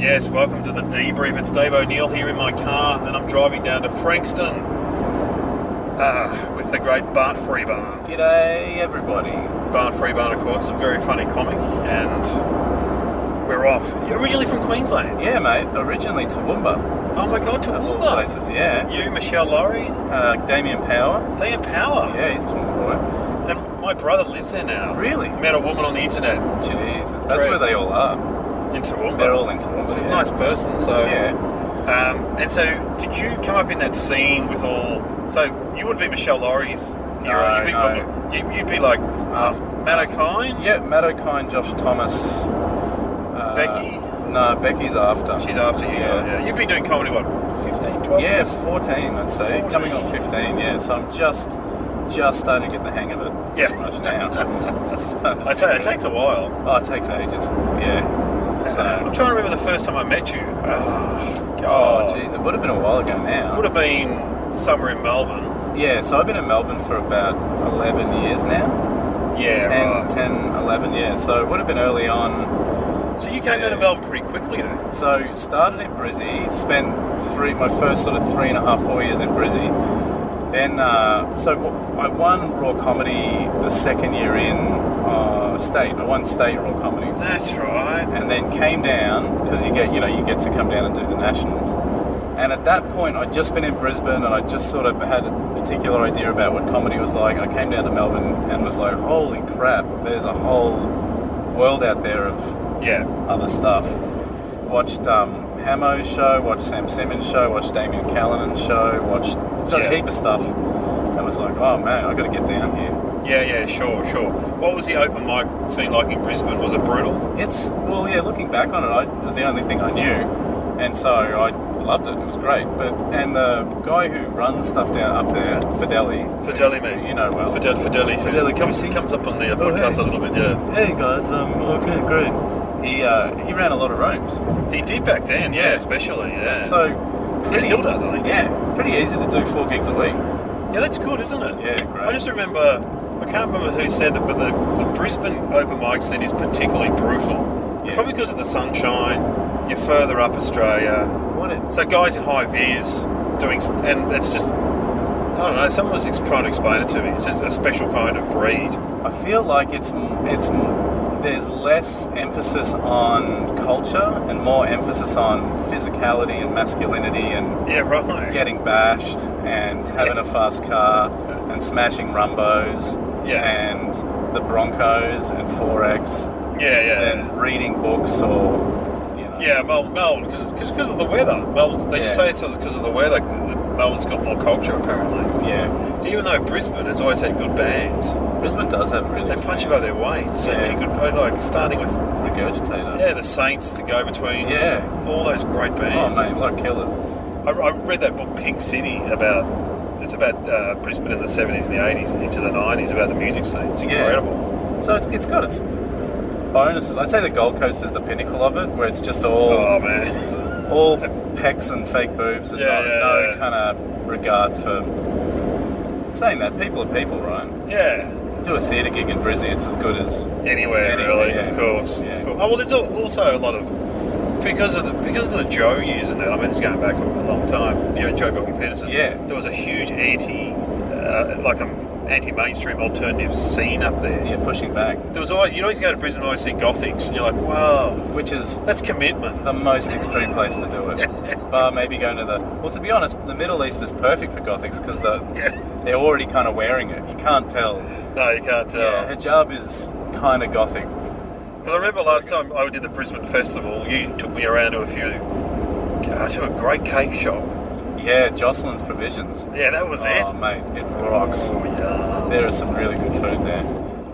Yes, welcome to the Debrief. It's Dave O'Neill here in my car, and I'm driving down to Frankston with the great Bart Freebairn. G'day, everybody. Bart Freebairn, of course, is a very funny comic, and we're off. You're originally from Queensland? Yeah, mate. Originally Toowoomba. Oh my God, Of all Toowoomba! places, yeah. You, Michelle Laurie? Damien Power. Damien Power? Yeah, he's Toowoomba boy. And my brother lives there now. Really? Met a woman on the internet Jesus, that's where they all are. in Toowoomba. They're all in Toowoomba. She's a yeah. nice person, so... Yeah. And so, did you come up in that scene with all... So, you would be Michelle Laurie's hero. You'd be like Matt O'Kine? Yeah, Matt O'Kine, Josh Thomas. Becky? No, Becky's after. She's after you. Yeah. You've been doing comedy, what, 15, 12 Yeah, years? 14, I'd say. 14. Coming on 15, yeah. So I'm just starting to get the hang of it. Yeah. Pretty much now. I tell you, it takes a while. Oh, it takes ages. Yeah. So, I'm trying to remember the first time I met you. Oh, oh, God. geez, it would have been a while ago now. Would have been somewhere in Melbourne. Yeah, so I've been in Melbourne for about 11 years now. Yeah, 10, right. 11, yeah. So it would have been early on. So you came down to Melbourne pretty quickly then? So started in Brizzy, spent my first sort of 3.5, 4 years in Brizzy. Then, so I won Raw Comedy the second year in state. I won state Raw Comedy. That's right. And then came down, because you get to come down and do the Nationals. And at that point, I'd just been in Brisbane, and I just sort of had a particular idea about what comedy was like. I came down to Melbourne and was like, holy crap, there's a whole world out there of other stuff. Watched Hamo's show, watched Sam Simmons' show, watched Damien Callinan's show, watched a heap of stuff. And was like, oh man, I got to get down here. Yeah, sure. What was the open mic scene like in Brisbane? Was it brutal? Looking back on it, it was the only thing I knew. And so I loved it. It was great. And the guy who runs stuff down up there, Fideli, mate. you know well. Fideli comes up on the podcast a little bit, yeah. Hey guys, okay, great. He ran a lot of rooms. He did back then, especially, yeah. And so he still does, I think. Yeah, pretty easy to do 4 gigs a week. Yeah, that's good, isn't it? Yeah, great. I just remember, I can't remember who said that, but the Brisbane open mic scene is particularly brutal. Yeah. Probably because of the sunshine. You're further up Australia. So guys in high vis doing, and it's just, I don't know. Someone was trying to explain it to me. It's just a special kind of breed. I feel like there's less emphasis on culture and more emphasis on physicality and masculinity and getting bashed and having a fast car and smashing Rumbos and the Broncos and Forex. And reading books or. Yeah, Melbourne, because of the weather. They just say it's because of the weather. Melbourne's got more culture, apparently. Yeah. Even though Brisbane has always had good bands. Brisbane does have really good bands. They punch above their weight. So many good, like starting with... Regurgitator. Yeah, the Saints, the Go-Betweens. Yeah. All those great bands. Oh, mate, like killers. I read that book, Pig City, it's about Brisbane in the 70s and the 80s and into the 90s, about the music scene. It's incredible. Yeah. So it's got its bonuses. I'd say the Gold Coast is the pinnacle of it, where it's just all pecs and fake boobs and no kind of regard for. Saying that, people are people, right? Yeah. Do a theatre gig in Brizzy, it's as good as anywhere really, of course. Yeah. Oh well, there's also a lot of because of the Joe years and that. I mean, it's going back a long time. You know, Joe Belky Peterson. Yeah. There was a huge anti-mainstream alternative scene up there. Yeah, pushing back. There was always, you'd always go to Brisbane and always see Gothics, and you're like, wow. That's commitment. The most extreme place to do it. But maybe going to to be honest, the Middle East is perfect for Gothics because they're already kind of wearing it. You can't tell. No, you can't tell. Yeah, hijab is kind of Gothic. Because I remember last time I did the Brisbane Festival, you took me around to a great cake shop. Yeah, Jocelyn's Provisions. Yeah, that was it. Oh, mate, it rocks. Oh, yeah. There is some really good food there.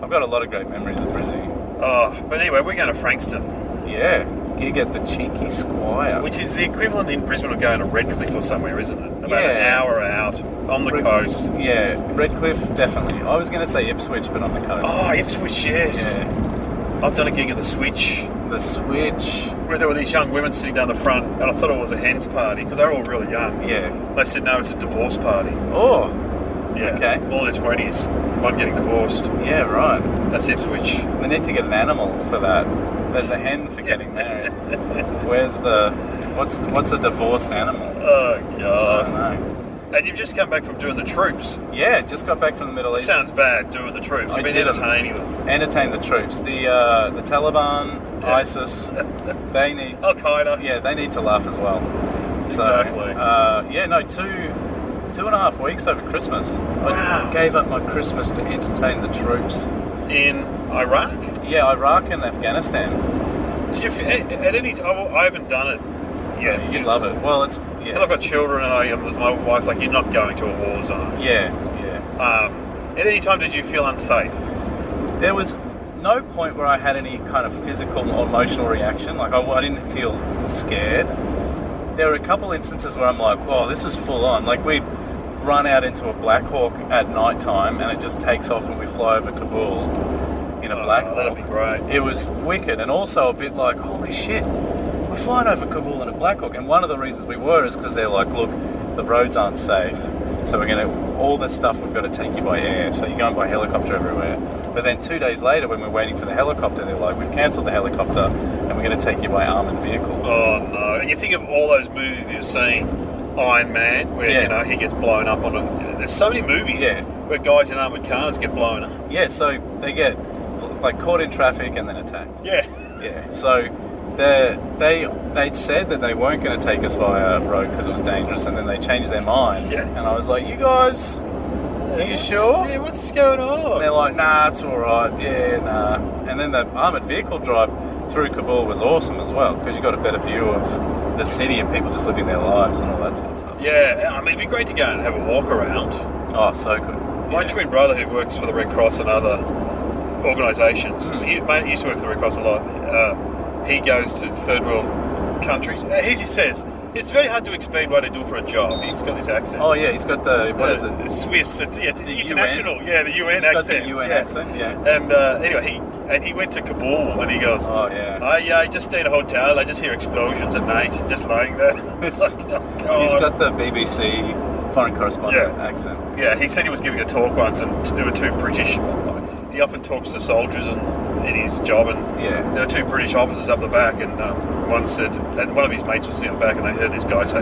I've got a lot of great memories of Brizzy. Oh, but anyway, we're going to Frankston. Yeah, gig at the Cheeky Squire. Which is the equivalent in Brisbane of going to Redcliffe or somewhere, isn't it? About an hour out on the coast. Yeah, Redcliffe, definitely. I was going to say Ipswich, but on the coast. Oh, Ipswich, yes. Yeah. I've done a gig at the Switch. The Switch. Where there were these young women sitting down the front, and I thought it was a hen's party, because they were all really young. Yeah. They said, no, it's a divorce party. Oh. Yeah. Okay. All in their 20s. one getting divorced. Yeah, right. That's Ipswich. They need to get an animal for that. There's a hen for getting married. Where's the... What's a divorced animal? Oh, God. I don't know. And you've just come back from doing the troops. Yeah, just got back from the Middle East. Sounds bad, doing the troops. You've been entertaining them. Entertain the troops. The Taliban, ISIS, they need... Al-Qaeda. Yeah, they need to laugh as well. So, Exactly. 2.5 weeks over Christmas. Wow. I gave up my Christmas to entertain the troops. In Iraq? Yeah, Iraq and Afghanistan. Did you... At any time... I haven't done it yet. You'd love it. Well, it's... Because Yeah. I've got children and my wife's like, you're not going to a war zone. Yeah. At any time did you feel unsafe? There was no point where I had any kind of physical or emotional reaction. Like, I didn't feel scared. There were a couple instances where I'm like, whoa, this is full on. Like, we run out into a Black Hawk at night time and it just takes off and we fly over Kabul in a Black Hawk. That'd be great. It was wicked and also a bit like, holy shit, we're flying over Kabul in a Black Hawk. And one of the reasons we were is because they're like, look, the roads aren't safe. So all this stuff we've got to take you by air. So you're going by helicopter everywhere. But then 2 days later when we're waiting for the helicopter, they're like, we've cancelled the helicopter and we're going to take you by armoured vehicle. Oh, no. And you think of all those movies you've seen, Iron Man, where, he gets blown up on a... There's so many movies where guys in armoured cars get blown up. Yeah, so they get like caught in traffic and then attacked. Yeah. Yeah, so they'd said that they weren't going to take us via road because it was dangerous, and then they changed their mind. Yeah. And I was like, you guys, are you sure? Yeah, what's going on? And they're like, nah, it's all right. Yeah, nah. And then the armoured vehicle drive through Kabul was awesome as well, because you got a better view of the city and people just living their lives and all that sort of stuff. Yeah, I mean, it'd be great to go and have a walk around. Oh, so good. My twin brother, who works for the Red Cross and other organisations, he used to work for the Red Cross a lot. He goes to third world countries. He says, it's very hard to explain what I do for a job. He's got this accent. Oh, yeah, he's got the Swiss, the international, UN. the UN accent. Got the UN accent, yeah. And anyway, he went to Kabul and he goes, oh, yeah. I just stay in a hotel, I just hear explosions at night, just lying there. It's like, oh, God. He's got the BBC foreign correspondent accent. Yeah, he said he was giving a talk once and there were two British... He often talks to soldiers in his job, and there were two British officers up the back, and one said, and one of his mates was sitting up the back, and they heard this guy say,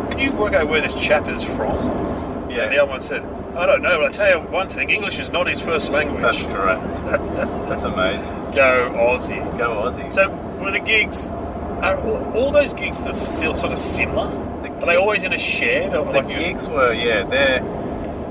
"Can you work out where this chap is from?" Yeah. And the other one said, "I don't know, but I tell you one thing: English is not his first language." That's correct. That's amazing. Go Aussie. Go Aussie. So, were the gigs? Are all those gigs still sort of similar? Are they always in a shed? Or the gigs were,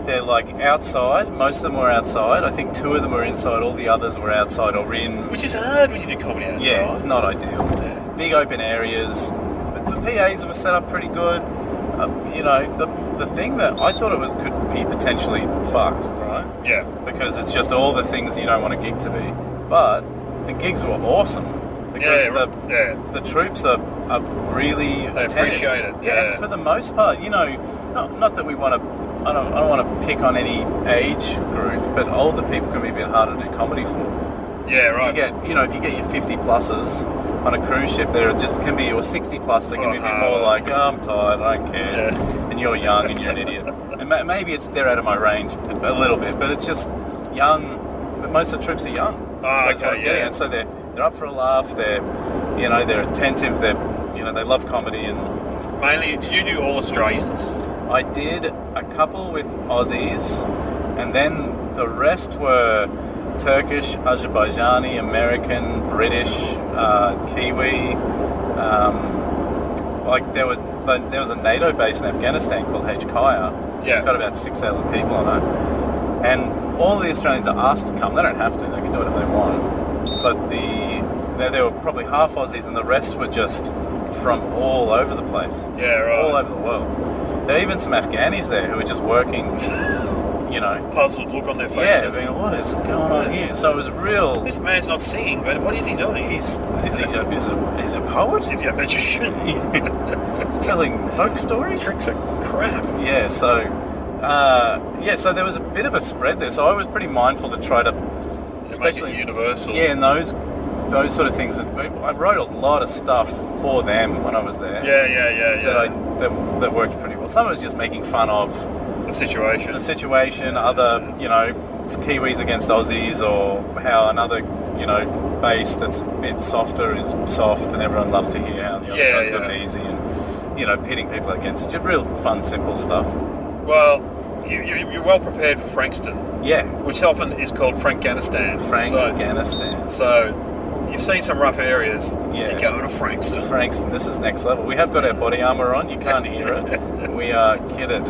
they're like outside. Most of them were outside. I think 2 of them were inside. All the others were outside or in. Which is hard when you do comedy outside. Yeah, not ideal. Yeah. Big open areas. But the PAs were set up pretty good. The thing that I thought could be potentially fucked, right? Yeah. Because it's just all the things you don't want a gig to be. But the gigs were awesome. Because the troops are really they appreciate it. Yeah, and for the most part, not that we want to. I don't want to pick on any age group, but older people can be a bit harder to do comedy for. Yeah, right. If you get your 50 pluses on a cruise ship, there just can be, or 60 plus, they can be a bit more like, oh, I'm tired, I don't care, and you're young and you're an idiot. And maybe they're out of my range a little bit, but it's just young. But most of the troops are young. Oh, okay, yeah. And so they're up for a laugh. They're attentive. They love comedy and. Mainly, did you do all Australians? I did a couple with Aussies, and then the rest were Turkish, Azerbaijani, American, British, Kiwi. There was a NATO base in Afghanistan called Kaya. Yeah. It's got about 6,000 people on it, and all the Australians are asked to come. They don't have to; they can do whatever they want. But there were probably half Aussies, and the rest were just from all over the place. Yeah, right. All over the world. There are even some Afghanis there who are just working, puzzled look on their faces. Yeah, being, what is going on here? So it was real. This man's not singing, but what is he doing? He's a poet? Is he a magician? He's telling folk stories? Tricks are crap. Yeah, so there was a bit of a spread there. So I was pretty mindful to try to, especially universal. Yeah, and those sort of things. I wrote a lot of stuff for them when I was there. Yeah. That worked pretty well. Some of it was just making fun of the situation. Other, Kiwis against Aussies, or how another, base that's a bit softer is soft, and everyone loves to hear how the other guy's got it easy, and pitting people against each other. Real fun, simple stuff. Well, you're well prepared for Frankston. Yeah. Which often is called Frankganistan. So you've seen some rough areas. Yeah. You go to Frankston. Frankston, this is next level. We have got our body armour on. You can't hear it. We are kitted.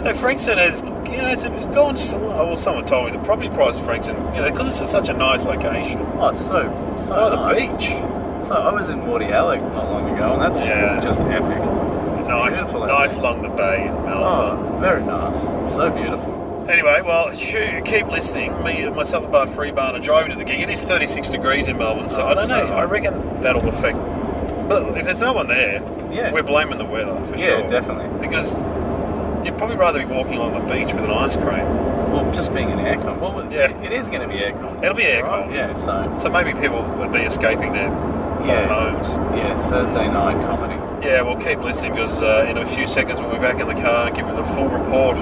So Frankston has, it's gone slow. Well, someone told me the property price of Frankston, because it's such a nice location. Oh, it's so by nice. the beach. So I was in Wardy Alec not long ago, and that's just epic. It's beautiful. Nice along the bay in Melbourne. Oh, very nice. So beautiful. Anyway, well, keep listening. Myself and Bart Freebairn are driving to the gig. It is 36 degrees in Melbourne, so I don't know. I reckon that'll affect. But if there's no one there, we're blaming the weather for sure. Yeah, definitely. Because you'd probably rather be walking along the beach with an ice cream. Well, just being in aircon. Well, it is going to be aircon. It'll be aircon. Right? Yeah, so maybe people would be escaping their homes. Yeah, Thursday night comedy. Yeah, well, keep listening because in a few seconds we'll be back in the car and give you the full report.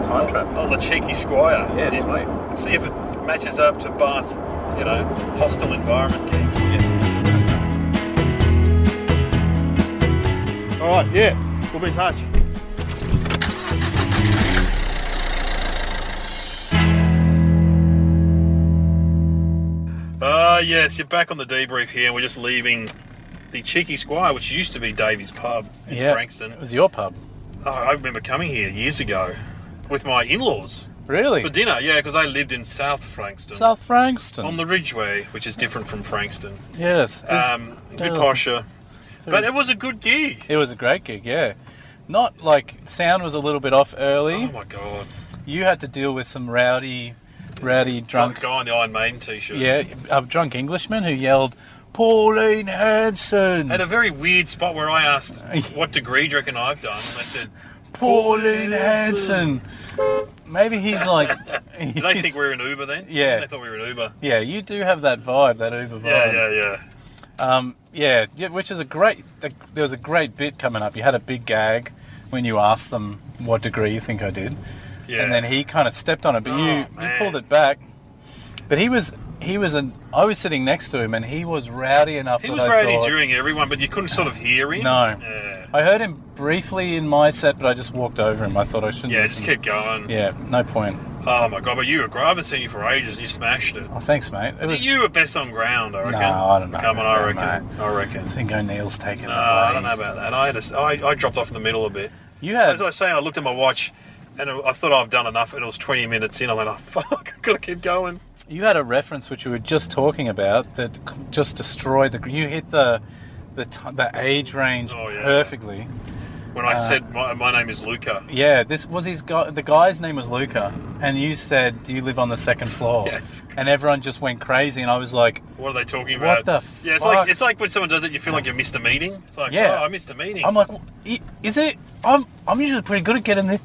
Time travel. On the cheeky Squire. Yeah, sweet. And see if it matches up to Bart's, hostile environment gigs. Yeah. All right, we'll be in touch. Yes, you're back on the debrief here. We're just leaving the Cheeky Squire, which used to be Davy's pub in Frankston. It was your pub. Oh, I remember coming here years ago with my in-laws. Really? For dinner, because I lived in South Frankston. South Frankston. On the Ridgeway, which is different from Frankston. Yes. A bit posher. But it was a good gig. It was a great gig, yeah. Not like, sound was a little bit off early. Oh my God. You had to deal with some rowdy drunk guy in the Iron Maiden t-shirt. Yeah, a drunk Englishman who yelled, "Pauline Hanson!" At a very weird spot where I asked, what degree do you reckon I've done? And they said, Pauline Hanson! Maybe he's like... Did they think we were an Uber then? Yeah. They thought we were an Uber. Yeah, you do have that vibe, that Uber vibe. Yeah. Which is there was a great bit coming up. You had a big gag when you asked them what degree you think I did. Yeah. And then he kind of stepped on it, but you pulled it back. But I was sitting next to him, and he was rowdy enough He was rowdy during everyone, but you couldn't sort of hear him. No. Yeah. I heard him briefly in my set, but I just walked over him. I thought I shouldn't listen. Just keep going. Yeah, no point. Oh my God, but you were great. I haven't seen you for ages, and you smashed it. Oh, thanks, mate. You were best on ground, I reckon. No, I don't know. Come on, I reckon. I think O'Neill's taken the bloody... I don't know about that. I dropped off in the middle a bit. As I was saying, I looked at my watch, and I thought I've done enough, and it was 20 minutes in. I went, oh, fuck, I've got to keep going. You had a reference which we were just talking about that just destroyed you hit the age range perfectly. When I said my name is Luca. Yeah, this was the guy's name was Luca, and you said, "Do you live on the second floor?" Yes. And everyone just went crazy, and I was like, "What are they talking about?" What the fuck? Yeah, it's like when someone does it, you feel like you missed a meeting. It's like, I missed a meeting. I'm like, is it? I'm usually pretty good at getting there.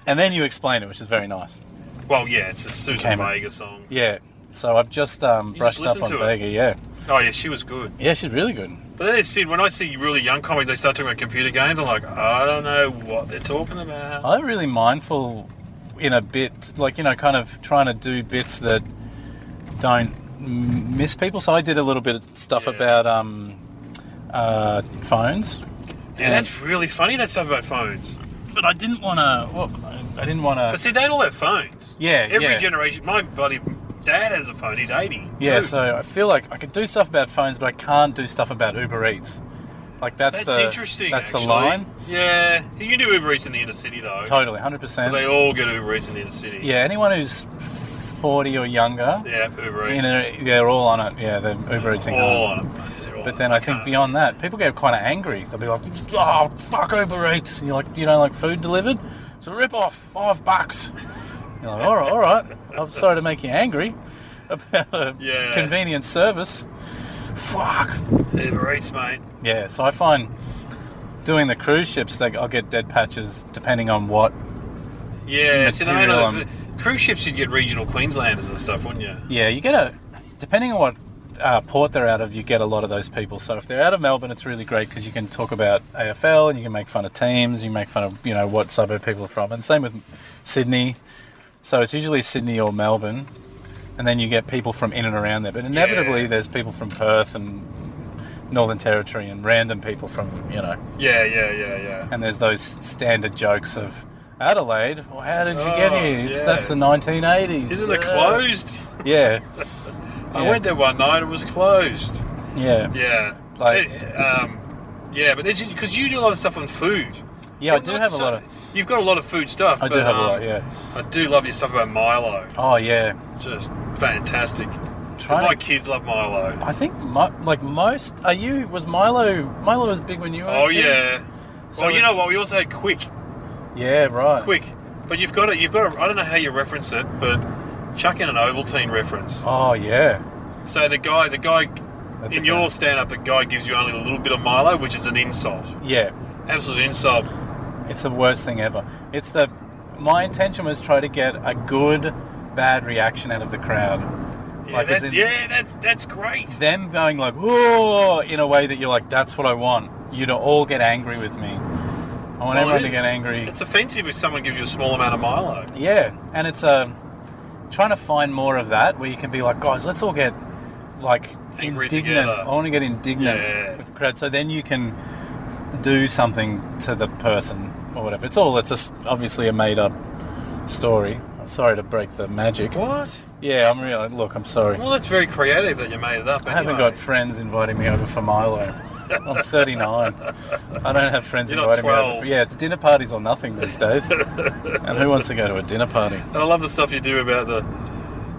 And then you explained it, which is very nice. Well, yeah, it's a Susan Vega song. Yeah, so I've just brushed up on Vega. Yeah. Oh yeah, she was good. Yeah, she's really good. But then it's when I see really young comics, they start talking about computer games. I'm like, I don't know what they're talking about. I'm really mindful in a bit, kind of trying to do bits that don't miss people. So I did a little bit of stuff about phones. Yeah, that's really funny, that stuff about phones. But I didn't want to... But see, they all have phones. Yeah, Every generation... My buddy... Dad has a phone. He's 80. Yeah, so I feel like I could do stuff about phones, but I can't do stuff about Uber Eats. That's interesting. That's actually. the line. Yeah, you can do Uber Eats in the inner city though. Totally, 100%. Because they all get Uber Eats in the inner city. Yeah, anyone who's 40 or younger. Yeah, Uber Eats. They're all on it. Yeah, they're Uber Eating. All on it. But then I think beyond that, people get kind of angry. They'll be like, "Oh, fuck Uber Eats!" And you're like, "You don't like food delivered? It's a rip off. $5." You're like, all right. I'm sorry to make you angry about a convenient service. Fuck. Uber Eats, mate. Yeah, so I find doing the cruise ships, I'll get dead patches depending on what material cruise ships, you'd get regional Queenslanders and stuff, wouldn't you? Yeah, you get depending on what port they're out of, you get a lot of those people. So if they're out of Melbourne, it's really great because you can talk about AFL and you can make fun of teams, you make fun of, what suburb people are from. And same with Sydney. So it's usually Sydney or Melbourne, and then you get people from in and around there. But inevitably, there's people from Perth and Northern Territory and random people from, Yeah. And there's those standard jokes of Adelaide. Well, how did you get here? That's the 1980s. Isn't it closed? Yeah. I went there one night. It was closed. Yeah. Yeah. Like, but because you do a lot of stuff on food. Yeah, I do have a lot of... You've got a lot of food stuff. I do have a lot, yeah. I do love your stuff about Milo. Oh, yeah. Just fantastic. My kids love Milo. I think, most... Was Milo was big when you were... Oh, yeah. So well, you know what? We also had Quick. Yeah, right. Quick. But you've got to, I don't know how you reference it, but chuck in an Ovaltine reference. Oh, yeah. So the guy in your stand-up, the guy gives you only a little bit of Milo, which is an insult. Yeah. Absolute insult. It's the worst thing ever. My intention was try to get a good, bad reaction out of the crowd. Yeah, that's great. Them going like, "Whoa," in a way that you're like, that's what I want. You to all get angry with me. I want everyone to get angry. It's offensive if someone gives you a small amount of Milo. Yeah, and it's trying to find more of that where you can be like, guys, let's all get like angry indignant. Together. I want to get indignant with the crowd, so then you can do something to the person or whatever. It's obviously a made up story. I'm sorry to break the magic. What? Yeah, I'm sorry. Well, that's very creative that you made it up anyway. I haven't got friends inviting me over for Milo. I'm 39. I don't have friends inviting me over. It's dinner parties or nothing these days. And who wants to go to a dinner party? And I love the stuff you do about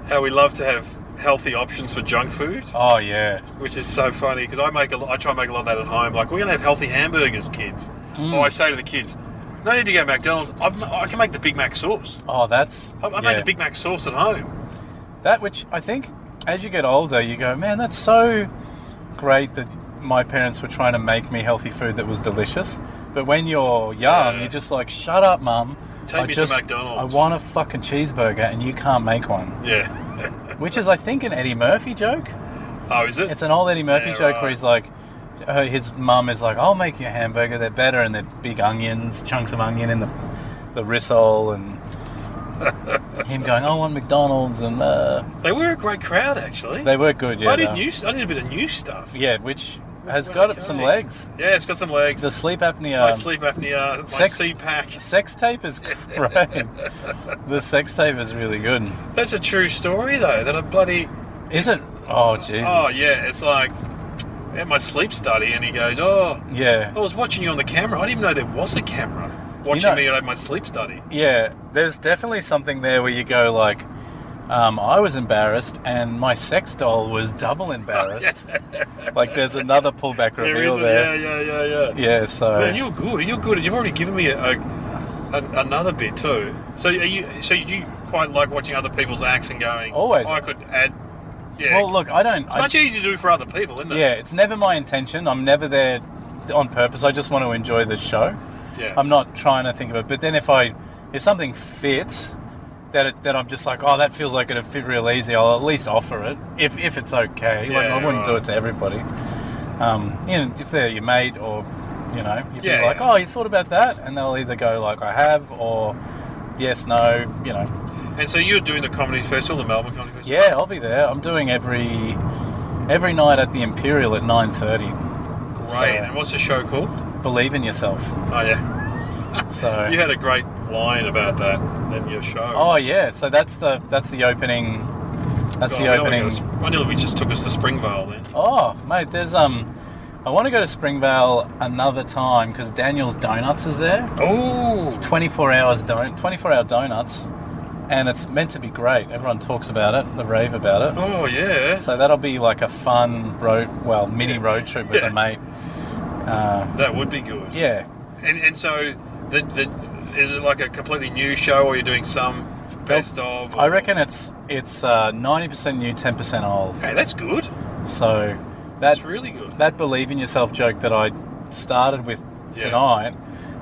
how we love to have healthy options for junk food. Oh, yeah. Which is so funny because I try and make a lot of that at home. Like, we're going to have healthy hamburgers, kids. Or I say to the kids, no need to go to McDonald's. I can make the Big Mac sauce. Oh, I make the Big Mac sauce at home. That which I think as you get older, you go, man, that's so great that my parents were trying to make me healthy food that was delicious. But when you're young, you're just like, shut up, Mum. Take me to McDonald's. I want a fucking cheeseburger and you can't make one. Yeah. Which is, I think, an Eddie Murphy joke. Oh, is it? It's an old Eddie Murphy joke where he's like, his mum is like, I'll make you a hamburger. They're better and they're big onions, chunks of onion in the rissole, and him going, I want McDonald's, and they were a great crowd, actually. They were good, yeah. I did a bit of new stuff. Yeah, which has got some legs. Yeah, it's got some legs. The sleep apnea. My sleep apnea, my CPAP. Sex tape is great. The sex tape is really good. That's a true story, though. That a bloody... Is it? Oh, Jesus. Oh, yeah. It's like at my sleep study, and he goes, oh, yeah, I was watching you on the camera. I didn't even know there was a camera watching me at my sleep study. Yeah, there's definitely something there where you go like, I was embarrassed and my sex doll was double embarrassed. Like there's another pullback reveal there. Yeah. Yeah, so... Man, you're good. You've already given me another bit too. So you quite like watching other people's acts and going, always. I could add... Yeah. Well, look, I don't... It's much easier to do for other people, isn't it? Yeah, it's never my intention. I'm never there on purpose. I just want to enjoy the show. Yeah. I'm not trying to think of it. But then if something fits... That I'm just like, that feels like it'd fit real easy. I'll at least offer it if it's okay. Like I wouldn't do it to everybody. If they're your mate or you'd be like, you thought about that, and they'll either go like, I have, or yes, no, And so you're doing the comedy festival, the Melbourne Comedy Festival? Yeah, I'll be there. I'm doing every night at the Imperial at 9:30. Great. So, and what's the show called? Believe in Yourself. Oh yeah. So you had a great line about that in your show. Oh yeah, so that's the opening. That's the opening. I nearly just took us to Springvale then. Oh mate, there's I want to go to Springvale another time because Daniel's Donuts is there. Oh, it's 24-hour donuts, and it's meant to be great. Everyone talks about it, they rave about it. Oh yeah. So that'll be like a fun mini road trip with a mate. That would be good. Yeah. And so is it like a completely new show, or you're doing some best of? Or... I reckon it's 90% new, 10% old. Hey, that's good. So that's really good. That Believe in Yourself joke that I started with tonight,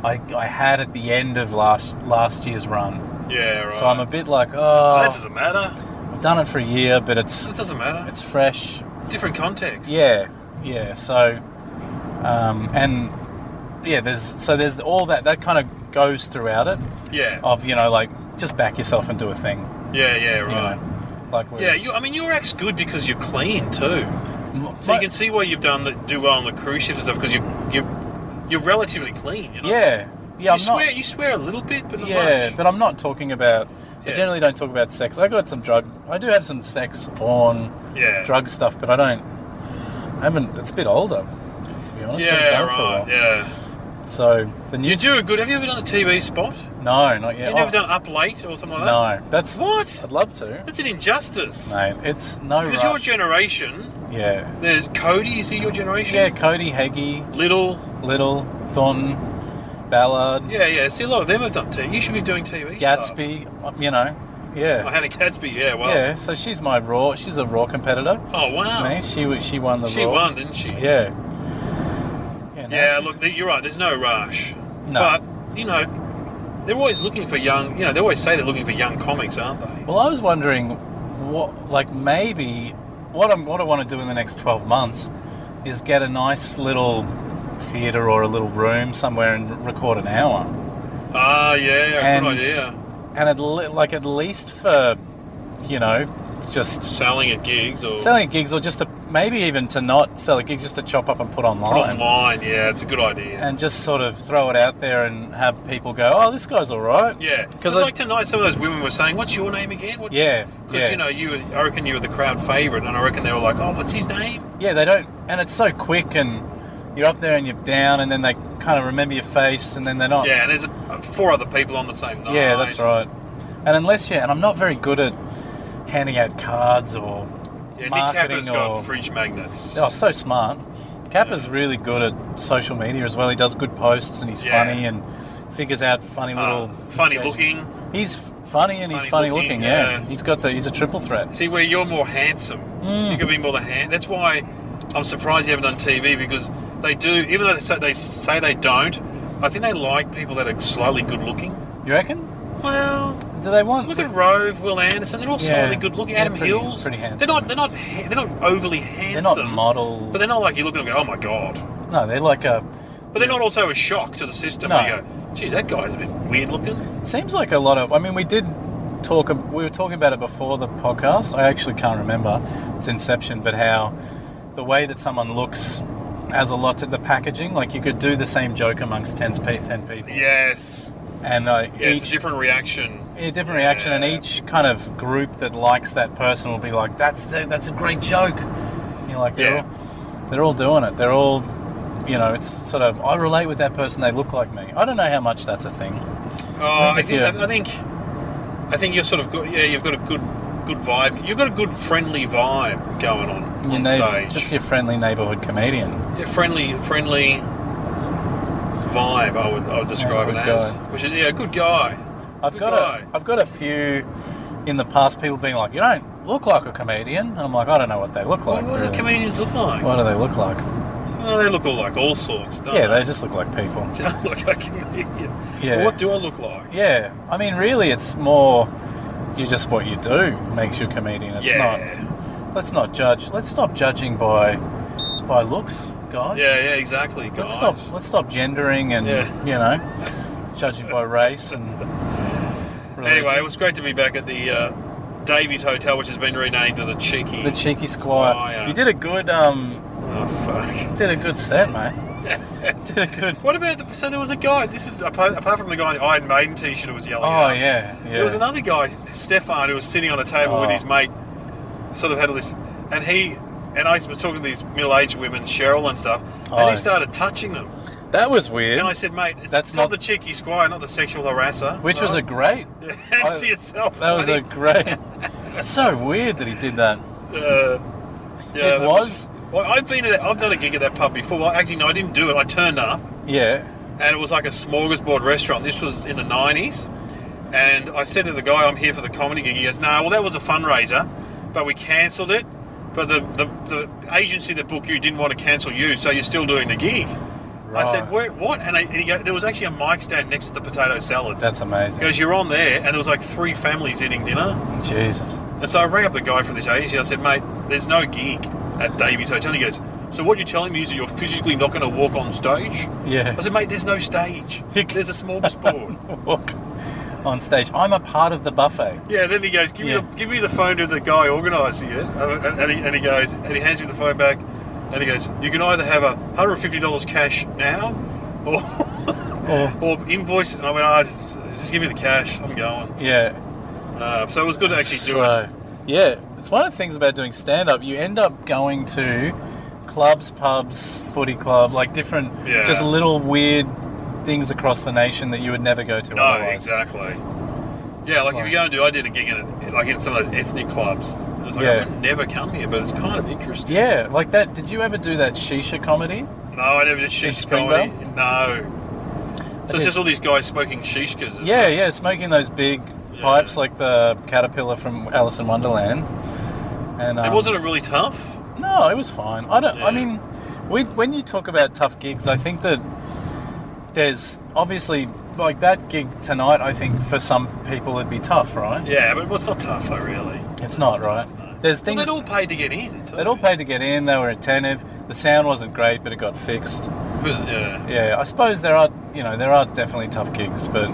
I had at the end of last year's run. Yeah, right. So I'm a bit like, that doesn't matter. I've done it for a year, but it doesn't matter. It's fresh. Different context. Yeah. So, there's all that kind of goes throughout it. Yeah. Of, like just back yourself and do a thing. Yeah, right. You know? Like your act's good because you're clean too. So you can see why you've do well on the cruise ships and stuff because you're relatively clean. You know? Yeah. You swear a little bit, but not much. But I'm not talking about. I generally don't talk about sex. I do have some sex, porn, drug stuff, but I haven't. It's a bit older, to be honest. Yeah, right. Yeah. So the news. You do a good. Have you ever done a TV spot? No, not yet. You've never done Up Late or something like that? No, that's what. I'd love to. That's an injustice, mate. It's no rush. Because your generation. Yeah. There's Cody. Is he your generation? Yeah, Cody, Heggie, Little, Thornton, Ballard. Yeah. See, a lot of them have done TV. You should be doing TV. Gatsby, stuff. Yeah. Oh, Hannah Gadsby. Yeah. Well. Yeah. So she's She's a Raw competitor. Oh wow. She won the Raw. She won, didn't she? Yeah. Yeah. Look, you're right. There's no rush. No. But they're always looking for young. They always say they're looking for young comics, aren't they? Well, I was wondering, what I want to do in the next 12 months is get a nice little theatre or a little room somewhere and record an hour. Ah, yeah, good idea. And at least for, just selling at gigs or just to maybe even to not sell a gig, just to chop up and put online. Yeah, it's a good idea. And just sort of throw it out there and have people go, oh, this guy's all right. Yeah, because like tonight, some of those women were saying, "What's your name again?" Because I reckon you were the crowd favourite, and I reckon they were like, "Oh, what's his name?" Yeah, they don't, and it's so quick, and you're up there and you're down, and then they kind of remember your face, and then they're not. Yeah, and there's 4 other people on the same night. Yeah, that's right. And and I'm not very good at handing out cards or Nick marketing. Kappa's got fridge magnets. Oh, so smart. Kappa's really good at social media as well. He does good posts and he's funny and figures out funny little... Funny looking. He's funny and he's funny looking, yeah. He's a triple threat. See, where you're more handsome. You could be more That's why I'm surprised you haven't done TV, because they do, even though they say they don't, I think they like people that are slowly good looking. You reckon? Well, do they want? Look at Rove, Will Anderson. They're all slowly good looking. Adam Hills, pretty handsome. They're not overly handsome. They're not model, but they're not like you look at them and go, oh my god. No, they're like a. But they're not also a shock to the system. No. Where you go, geez, that guy's a bit weird looking. It seems like a lot of. I mean, we were talking about it before the podcast. I actually can't remember its inception, but how the way that someone looks has a lot to the packaging. Like you could do the same joke amongst 10 people. Yes. And it's a different reaction. Yeah, different reaction, and each kind of group that likes that person will be like, "That's a great joke." They're all doing it. They're all, it's sort of, I relate with that person. They look like me. I don't know how much that's a thing. I think you're sort of good. Yeah, you've got a good vibe. You've got a good friendly vibe going on stage. Just your friendly neighbourhood comedian. Yeah, friendly vibe. I would describe it as, which is a good guy. I've got a few in the past, people being like, you don't look like a comedian. And I'm like, I don't know what they look like. What do comedians look like? What do they look like? Well, they look all sorts, don't they? Yeah, they just look like people. They don't look like a comedian. Yeah. Well, what do I look like? Yeah. I mean, really, it's more, you're just what you do makes you a comedian. It's not. Let's not judge. Let's stop judging by looks, guys. Yeah, exactly, guys. Let's stop gendering and, judging by race and religion. Anyway, it was great to be back at the Davies Hotel, which has been renamed to the Cheeky. The Cheeky Squire. You did a good. Did a good set, mate. Did a good. What about? So there was a guy. This is apart from the guy in the Iron Maiden T-shirt who was yelling. Oh yeah. There was another guy, Stefan, who was sitting on a table with his mate. Sort of had all this, and I was talking to these middle-aged women, Cheryl and stuff, and he started touching them. That was weird. And I said, mate, that's not the cheeky squire, not the sexual harasser. Which was a great... Hands to yourself, That was a great... It's so weird that he did that. Yeah, it was... Well, I've done a gig at that pub before. Well, actually, no, I didn't do it. I turned up. Yeah. And it was like a smorgasbord restaurant. This was in the 90s. And I said to the guy, I'm here for the comedy gig. He goes, no, well, that was a fundraiser, but we cancelled it. But the agency that booked you didn't want to cancel you, so you're still doing the gig. Right. I said, what? And he goes, there was actually a mic stand next to the potato salad. That's amazing. He goes, you're on there, and there was like 3 families eating dinner. Jesus. And so I rang up the guy from this agency. I said, mate, there's no gig at Davies Hotel. He goes, so what you're telling me is that you're physically not going to walk on stage? Yeah. I said, mate, there's no stage. There's a smorgasbord. on stage. I'm a part of the buffet. Yeah, then he goes, give me the phone to the guy organising it. And he goes, and he hands me the phone back, and he goes, you can either have $150 cash now, or invoice. And I went, just give me the cash. I'm going. Yeah. So it was good to actually do it. Yeah, it's one of the things about doing stand-up. You end up going to clubs, pubs, footy club, like different, just little weird things across the nation that you would never go to otherwise. No, exactly. Yeah, like if you're going to I did a gig in some of those ethnic clubs. It was like, I would never come here, but it's kind of interesting. Yeah, like that. Did you ever do that shisha comedy? No, I never did shisha comedy. No. So it's just all these guys smoking shishkas. Yeah, smoking those big pipes like the caterpillar from Alice in Wonderland. And wasn't it really tough? No, it was fine. I mean, when you talk about tough gigs, I think that there's obviously like that gig tonight. I think for some people it'd be tough, right? Yeah, but it's not tough though, really. It's not, right? No. There's things. Well, they'd all paid to get in. They'd all paid to get in. They were attentive. The sound wasn't great, but it got fixed. But, yeah. I suppose there are definitely tough gigs, but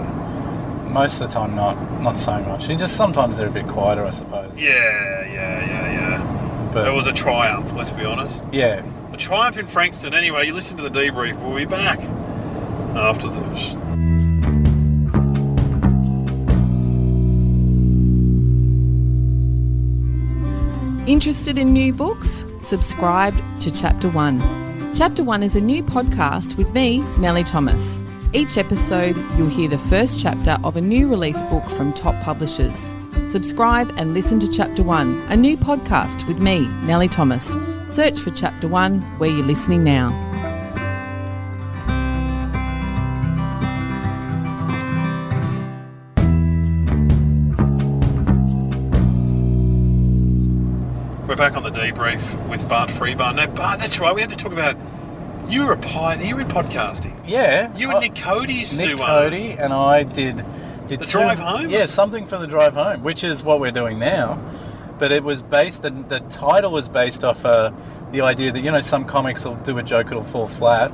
most of the time not so much. Sometimes they're a bit quieter, I suppose. Yeah. But it was a triumph, let's be honest. Yeah. A triumph in Frankston. Anyway, you listen to the debrief. We'll be back after this. Interested in new books? Subscribe to Chapter 1. Chapter 1 is a new podcast with me, Nellie Thomas. Each episode, you'll hear the first chapter of a new release book from top publishers. Subscribe and listen to Chapter 1, a new podcast with me, Nellie Thomas. Search for Chapter 1 where you're listening now. We're back on the debrief with Bart Freebairn. No, Bart, that's right. We have to talk about you're in podcasting. Yeah. You and Nick Cody used to do one. Nick Cody and I did the drive home? Yeah, something for the drive home, which is what we're doing now. But it was the title was based off the idea that, some comics will do a joke, it'll fall flat.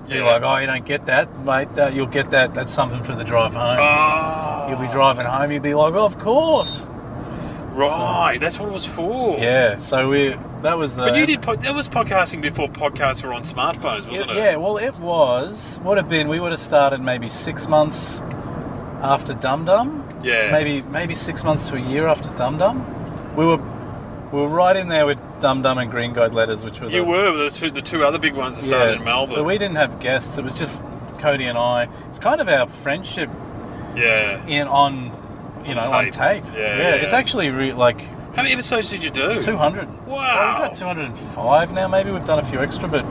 Yeah. You're like, oh, you don't get that, mate. You'll get that. That's something for the drive home. Oh. You'll be driving home, you'll be like, oh, of course. Right, that's what it was for. Yeah, so that was the... But you did... That was podcasting before podcasts were on smartphones, wasn't it? Yeah, well, it was. Would have been... We would have started maybe 6 months after Dum Dum. Yeah. Maybe 6 months to a year after Dum Dum. We were right in there with Dum Dum and Green Guide Letters, which were the two other big ones that started in Melbourne. But we didn't have guests. It was just Cody and I. It's kind of our friendship on tape. Yeah. It's actually how many episodes did you do? 200. Wow. Well, we've got 205 now. Maybe we've done a few extra, but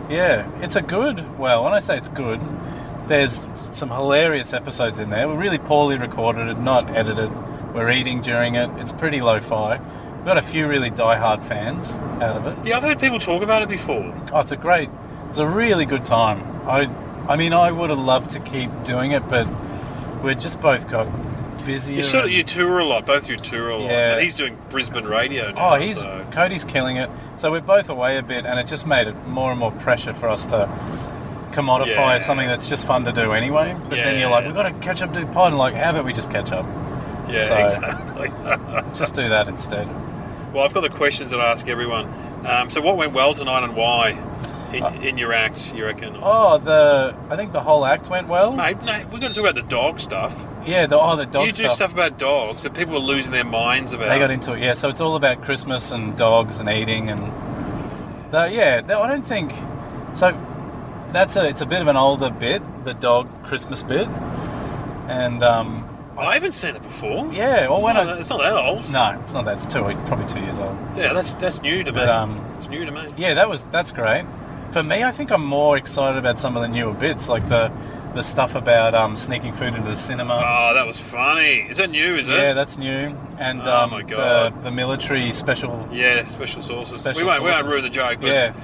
yeah, it's a good. Well, when I say it's good, there's some hilarious episodes in there. We're really poorly recorded, not edited. We're eating during it. It's pretty lo-fi. We've got a few really die-hard fans out of it. Yeah, I've heard people talk about it before. Oh, it's a really good time. I mean, I would have loved to keep doing it, but we're just both got busier. You tour a lot. Both you tour a lot. Yeah. And he's doing Brisbane radio now. Cody's killing it. So we're both away a bit, and it just made it more and more pressure for us to commodify something that's just fun to do anyway. But then you're like, we've got to catch up, do pod, and like, how about we just catch up? Yeah, exactly. Just do that instead. Well, I've got the questions that I ask everyone. So what went well tonight and why in your act, you reckon? I think the whole act went well. Mate, no, we've got to talk about the dog stuff. Yeah, the dog stuff. You do stuff about dogs that people are losing their minds about. They got into it, yeah. So it's all about Christmas and dogs and eating and... I don't think... So it's a bit of an older bit, the dog Christmas bit. And... I haven't seen it before. Yeah, well, it's not that old. No, it's not that. It's probably 2 years old. Yeah, that's new to me. It's new to me. Yeah, that's great. For me, I think I'm more excited about some of the newer bits, like the stuff about sneaking food into the cinema. Oh, that was funny. Is that new? Is it? Yeah, that's new. And oh my God, the military special. Yeah, special sauces. We won't ruin the joke. But,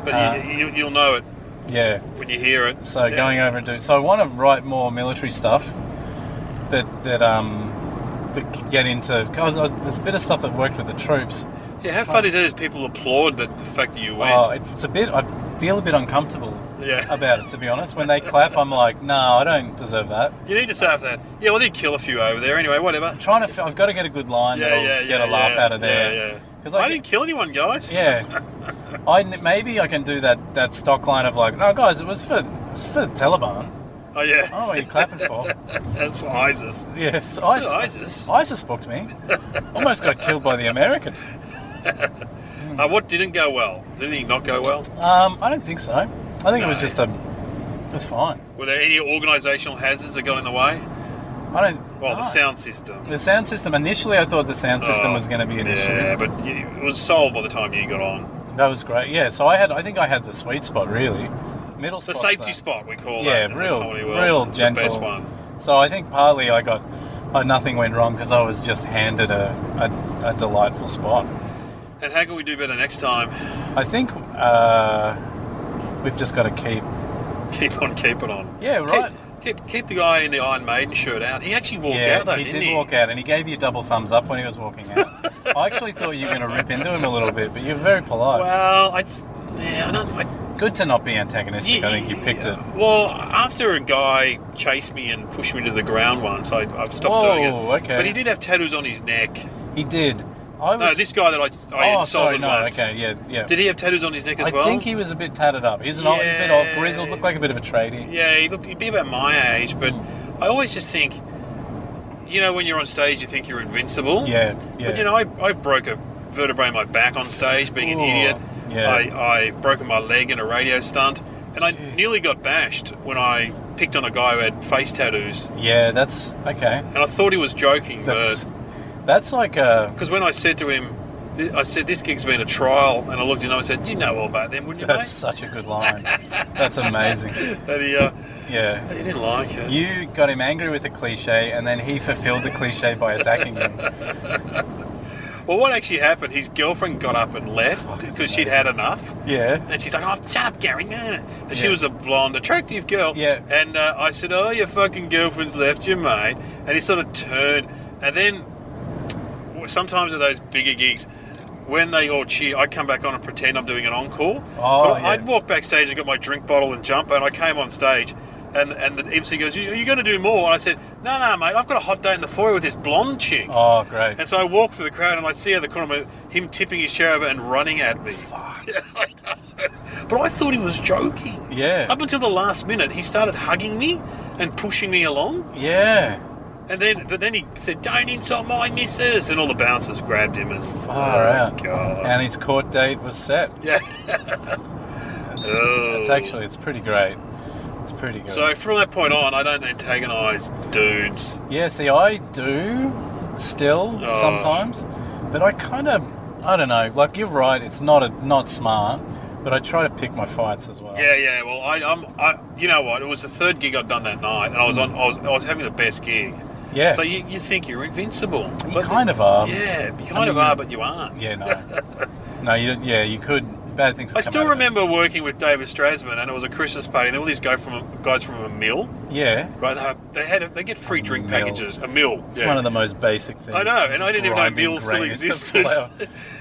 but you'll know it. Yeah. When you hear it. So going over and do. So I want to write more military stuff. That can get into, because there's a bit of stuff that worked with the troops. Yeah, how funny is it as people applaud the fact that you went? Oh, it's a bit. feel a bit uncomfortable Yeah. about it, to be honest. When they clap, I'm like, no, I don't deserve that. You need to say that. Yeah, well, they did kill a few over there anyway, whatever. I've got to get a good line that'll get a laugh out of there. Yeah. Because I didn't kill anyone, guys. Yeah. Maybe I can do that stock line of like, no, guys, it was for the Taliban. Oh, yeah. I don't know what you're clapping for. That's for ISIS. Yeah, it's ISIS. ISIS. ISIS booked me. Almost got killed by the Americans. What didn't go well? Did anything not go well? I don't think so. I think it was just it was fine. Were there any organisational hazards that got in the way? The sound system. The sound system. Initially, I thought the sound system was going to be an issue. Yeah, but it was solved by the time you got on. That was great. Yeah, so I think I had the sweet spot really. Middle spot. The safety spot, we call that. Yeah, real it's gentle. the best one. So I think partly nothing went wrong because I was just handed a delightful spot. And how can we do better next time? I think we've just got to keep on keeping on. Yeah, right. Keep the guy in the Iron Maiden shirt out. He actually walked out though, didn't he? He did walk out, and he gave you a double thumbs up when he was walking out. I actually thought you were going to rip into him a little bit, but you're very polite. Well, good to not be antagonistic. I think you picked it. Well, after a guy chased me and pushed me to the ground once, I've stopped doing it. Okay. But he did have tattoos on his neck. He did. No, this guy that I insulted once. Okay, yeah. Did he have tattoos on his neck as well? I think he was a bit tatted up. He's a bit old, grizzled, looked like a bit of a tradie. Yeah, he'd be about my age, but I always just think, when you're on stage, you think you're invincible. Yeah. But, I broke a vertebrae in my back on stage being an idiot. Yeah. I broken my leg in a radio stunt, and I nearly got bashed when I picked on a guy who had face tattoos. Yeah, that's okay. And I thought he was joking, but... That's like a... Because when I said to him, I said, this gig's been a trial, and I looked at him and I said, you know all about them, wouldn't you, That's such a good line. That's amazing. And he didn't like it. You got him angry with the cliche, and then he fulfilled the cliche by attacking you. Well, what actually happened, his girlfriend got up and left because she'd had enough. Yeah. And she's like, oh, shut up, Gary. And she was a blonde, attractive girl. Yeah. And I said, oh, your fucking girlfriend's left you, mate. And he sort of turned. And then sometimes at those bigger gigs, when they all cheer, I come back on and pretend I'm doing an encore. I'd walk backstage and got my drink bottle and jumper, and I came on stage. And the MC goes, are you going to do more? And I said, no, mate, I've got a hot day in the foyer with this blonde chick. Oh, great. And so I walked through the crowd and I see out the corner him tipping his chair over and running at me. Fuck. Yeah, I know. But I thought he was joking. Yeah. Up until the last minute, he started hugging me and pushing me along. Yeah. And then he said, don't insult my missus. And all the bouncers grabbed him. And far out. God. And his court date was set. Yeah. It's pretty great. It's pretty good. So from that point on, I don't antagonise dudes. Yeah, see, I do still sometimes, but I don't know. Like you're right, it's not smart, but I try to pick my fights as well. Yeah. Well, you know what? It was the third gig I'd done that night, and I was having the best gig. Yeah. So you think you're invincible? You kind of are. Yeah, you kind of are, but you aren't. Yeah, no. You could. Bad things. I still remember working with David Strasman, and it was a Christmas party, and all these guys from a mill. Yeah. Right. They get free drink packages. A mill. It's one of the most basic things. I know, and I didn't even know mills still existed.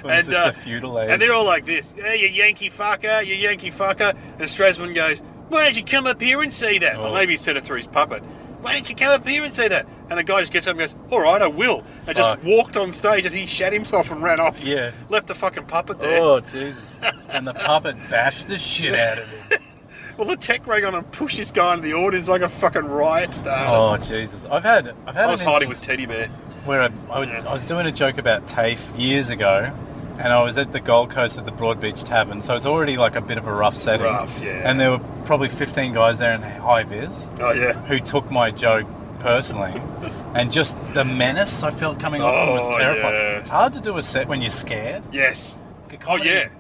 And the feudal age. And they're all like this. Hey, you Yankee fucker, you Yankee fucker. And Strasman goes, why don't you come up here and see that? Or maybe he said it through his puppet. Why don't you come up here and see that? And the guy just gets up and goes, all right, I will. And just walked on stage, and he shat himself and ran off. Yeah. Left the fucking puppet there. Oh, Jesus. And the puppet bashed the shit out of him. Well, the tech rang on and pushed this guy into the audience like a fucking riot started. Oh, Jesus. I was hiding with Teddy Bear. Where I was doing a joke about TAFE years ago, and I was at the Gold Coast at the Broadbeach Tavern, so it's already like a bit of a rough setting. And there were probably 15 guys there in high-vis who took my joke personally. And just the menace I felt coming off them was terrifying. Yeah. It's hard to do a set when you're scared. Yes.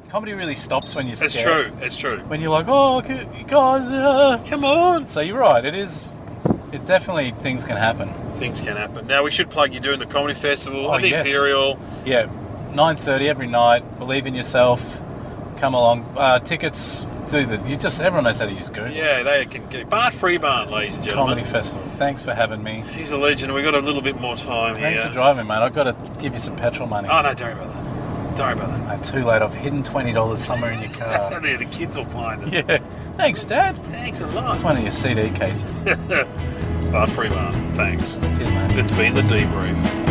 Comedy really stops when you're scared. It's true. When you're like, oh, you guys, come on. So you're right. It definitely, things can happen. Things can happen. Now, we should plug you're doing the comedy festival at the Imperial. Yeah, 9:30 every night. Believe in yourself. Come along. Tickets, everyone knows how to use Google. Yeah, they can get Bart Freebairn, ladies and gentlemen. Comedy festival. Thanks for having me. He's a legend. We've got a little bit more time here. Thanks for driving, mate. I've got to give you some petrol money. Oh, no, don't worry about that. Don't worry about that. Too late. I've hidden $20 somewhere in your car. Yeah, the kids will find it. Yeah. Thanks, Dad. Thanks a lot. That's one of your CD cases. Bart Freebairn, thanks. Cheers, mate. It's been the debrief.